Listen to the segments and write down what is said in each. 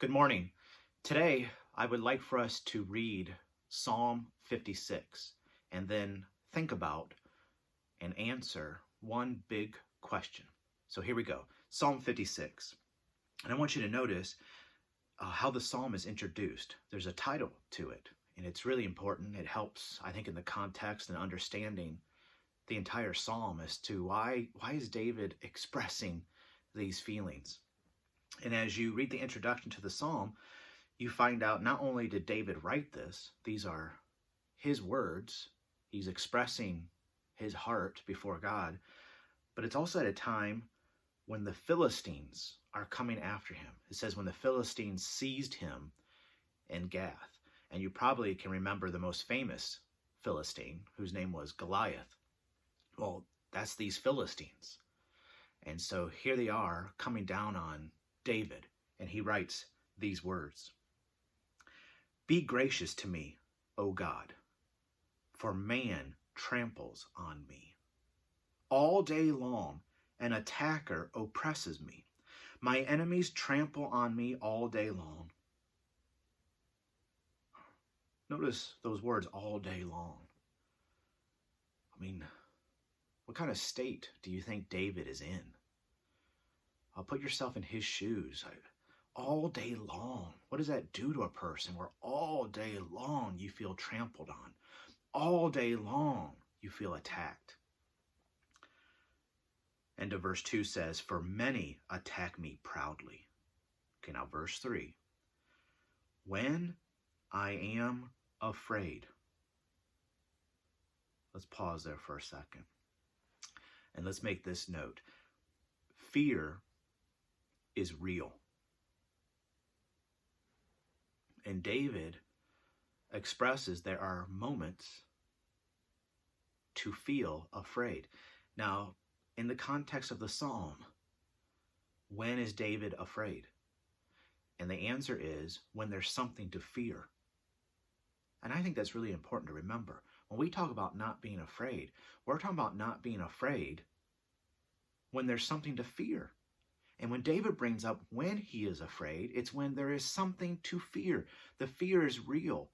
Good morning. Today, I would like for us to read Psalm 56 and then think about and answer one big question. So here we go. Psalm 56. And I want you to notice how the psalm is introduced. There's a title to it, and it's really important. It helps, I think, in the context and understanding the entire psalm as to why is David expressing these feelings. And as you read the introduction to the psalm, you find out not only did David write this, these are his words, he's expressing his heart before God, but it's also at a time when the Philistines are coming after him. It says when the Philistines seized him in Gath. And you probably can remember the most famous Philistine, whose name was Goliath. Well, that's these Philistines. And so here they are coming down on David, and he writes these words. Be gracious to me, O God, for man tramples on me. All day long an attacker oppresses me. My enemies trample on me all day long. Notice those words, all day long. I mean, what kind of state do you think David is in? I'll put yourself in his shoes. All day long. What does that do to a person where all day long you feel trampled on? All day long you feel attacked. And verse 2 says, for many attack me proudly. Okay, now verse 3. When I am afraid. Let's pause there for a second. And let's make this note. Fear is real. And David expresses there are moments to feel afraid. Now, in the context of the psalm, when is David afraid? And the answer is when there's something to fear. And I think that's really important to remember. When we talk about not being afraid, we're talking about not being afraid when there's something to fear. And when David brings up when he is afraid, it's when there is something to fear. The fear is real.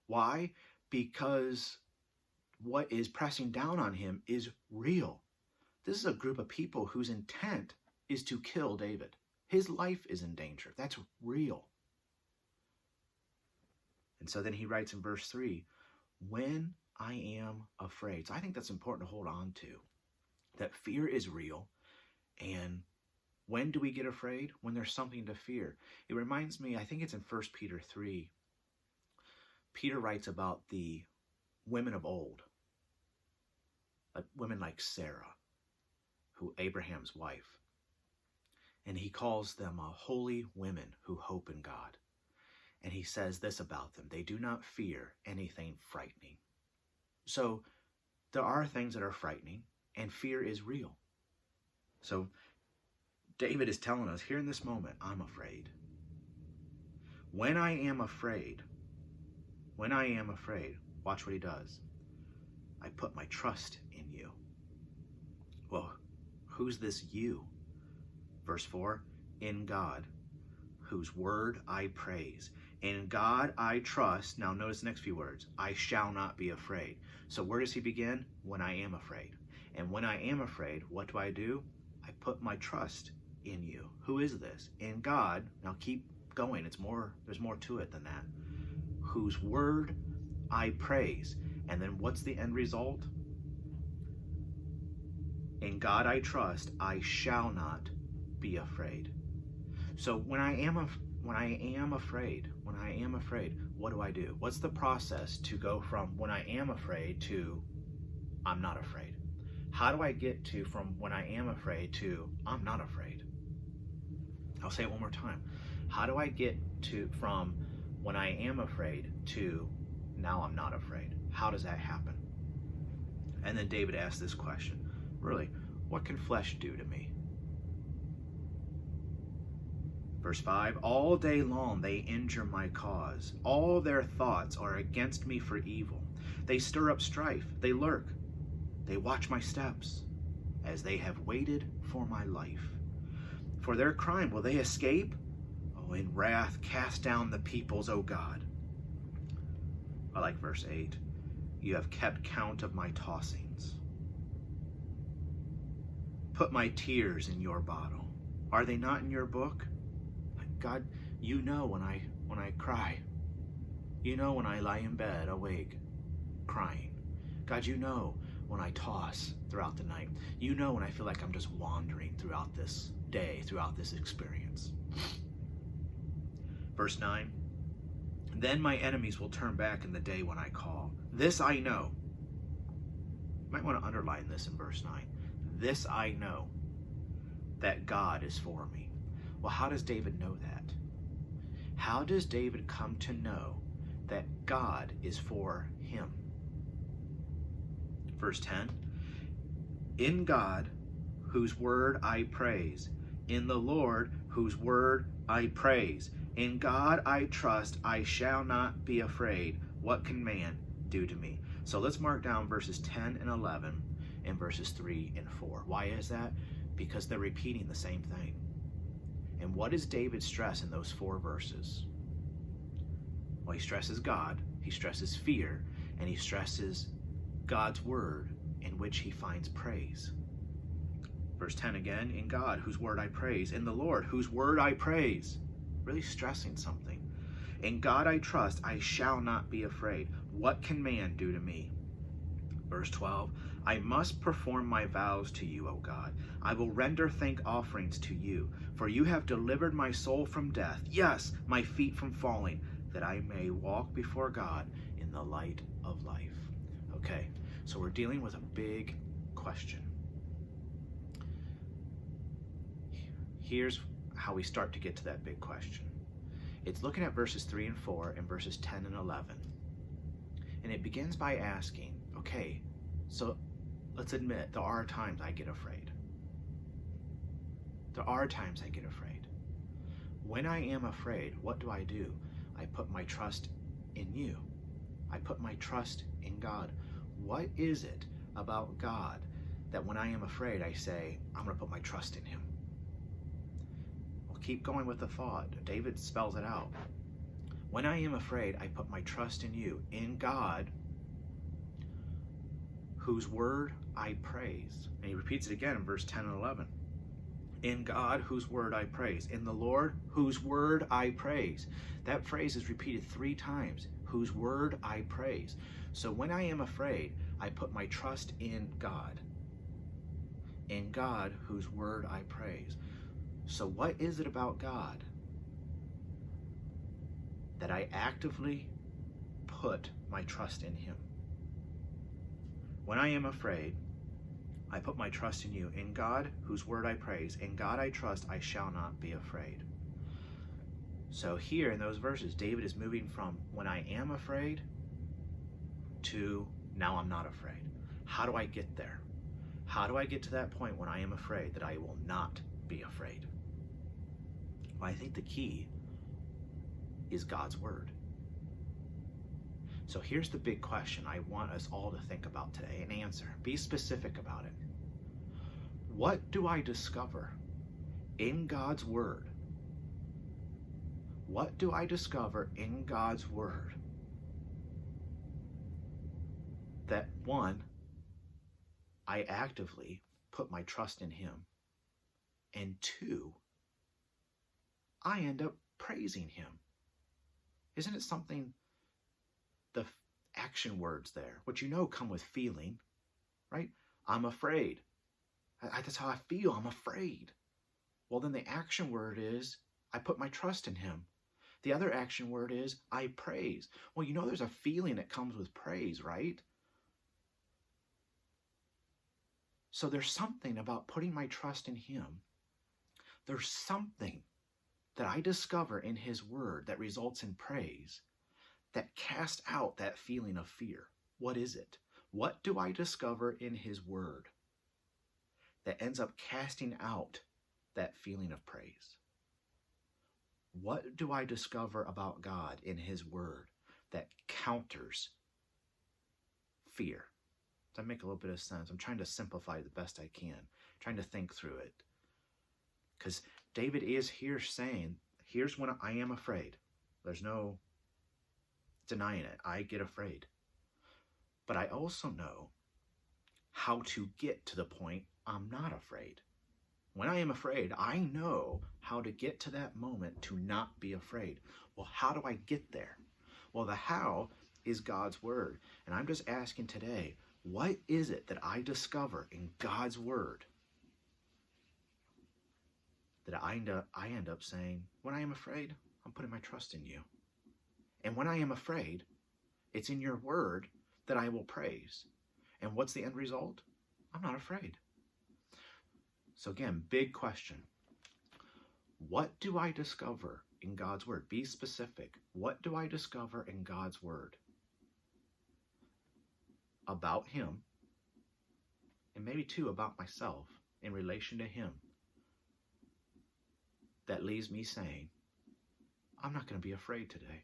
Why? Because what is pressing down on him is real. This is a group of people whose intent is to kill David. His life is in danger. That's real. And so then he writes in verse 3, when I am afraid. So I think that's important to hold on to. That fear is real. And when do we get afraid? When there's something to fear. It reminds me, I think it's in 1 Peter 3. Peter writes about the women of old. Women like Sarah, who Abraham's wife. And he calls them holy women who hope in God. And he says this about them. They do not fear anything frightening. So there are things that are frightening, and fear is real. So David is telling us here in this moment, I'm afraid. When I am afraid, watch what he does. I put my trust in you. Well, who's this you? Verse 4, in God, whose word I praise. In God I trust. Now notice the next few words. I shall not be afraid. So where does he begin? When I am afraid. And when I am afraid, what do? I put my trust in you. Who is this? In God. Now keep going. There's more to it than that. Whose word I praise. And then what's the end result? In God I trust, I shall not be afraid. So when I am afraid, what do? What's the process to go from when I am afraid to I'm not afraid? How do I get to from when I am afraid to I'm not afraid? I'll say it one more time. How do I get to from when I am afraid to now I'm not afraid? How does that happen? And then David asked this question. Really, what can flesh do to me? Verse 5, all day long they injure my cause. All their thoughts are against me for evil. They stir up strife. They lurk. They watch my steps as they have waited for my life. For their crime, will they escape? Oh, Oh, in wrath, cast down the peoples, O God. I like verse 8. You have kept count of my tossings. Put my tears in your bottle. Are they not in your book? God, you know when I cry. You know when I lie in bed awake, crying. God, you know when I toss throughout the night. You know when I feel like I'm just wandering throughout this day, throughout this experience. Verse 9. Then my enemies will turn back in the day when I call. This I know. You might want to underline this in verse 9. This I know, that God is for me. Well, how does David know that? How does David come to know that God is for him? Verse 10. In God, whose word I praise. In the Lord, whose word I praise. In God I trust, I shall not be afraid. What can man do to me? So let's mark down verses 10 and 11 and verses 3 and 4. Why is that? Because they're repeating the same thing. And what does David stress in those 4 verses? Well, he stresses God, he stresses fear, and he stresses God's word in which he finds praise. Verse 10 again, in God, whose word I praise. In the Lord, whose word I praise. Really stressing something. In God I trust, I shall not be afraid. What can man do to me? Verse 12, I must perform my vows to you, O God. I will render thank offerings to you, for you have delivered my soul from death, yes, my feet from falling, that I may walk before God in the light of life. Okay, so we're dealing with a big question. Here's how we start to get to that big question. It's looking at verses 3 and 4 and verses 10 and 11. And it begins by asking, okay, so let's admit there are times I get afraid. There are times I get afraid. When I am afraid, what do? I put my trust in you. I put my trust in God. What is it about God that when I am afraid, I say, I'm going to put my trust in him? Well, keep going with the thought. David spells it out. When I am afraid, I put my trust in you, in God, whose word I praise. And he repeats it again in verse 10 and 11. In God, whose word I praise. In the Lord, whose word I praise. That phrase is repeated 3 times. Whose word I praise. So when I am afraid, I put my trust in God. In God, whose word I praise. So what is it about God that I actively put my trust in him? When I am afraid, I put my trust in you. In God, whose word I praise. In God I trust, I shall not be afraid. So here in those verses, David is moving from when I am afraid to now I'm not afraid. How do I get there? How do I get to that point when I am afraid that I will not be afraid? Well, I think the key is God's word. So here's the big question I want us all to think about today and answer. Be specific about it. What do I discover in God's word? What do I discover in God's word that, 1, I actively put my trust in him, and 2, I end up praising him? Isn't it something? The action words there, which come with feeling, right? I'm afraid. That's how I feel. I'm afraid. Well, then the action word is I put my trust in him. The other action word is I praise. Well, there's a feeling that comes with praise, right? So there's something about putting my trust in him. There's something that I discover in his word that results in praise, that casts out that feeling of fear. What is it? What do I discover in his word that ends up casting out that feeling of praise? What do I discover about God in his word that counters fear? Does that make a little bit of sense? I'm trying to simplify the best I can, trying to think through it. Because David is here saying, Here's when I am afraid. There's no denying it. I get afraid. But I also know how to get to the point I'm not afraid. When I am afraid, I know how to get to that moment to not be afraid. Well, how do I get there? Well, the how is God's word. And I'm just asking today, what is it that I discover in God's word that I end up saying, when I am afraid, I'm putting my trust in you. And when I am afraid, it's in your word that I will praise. And what's the end result? I'm not afraid. So again, big question. What do I discover in God's word? Be specific. What do I discover in God's word about him, and maybe too about myself in relation to him, that leaves me saying, I'm not going to be afraid today?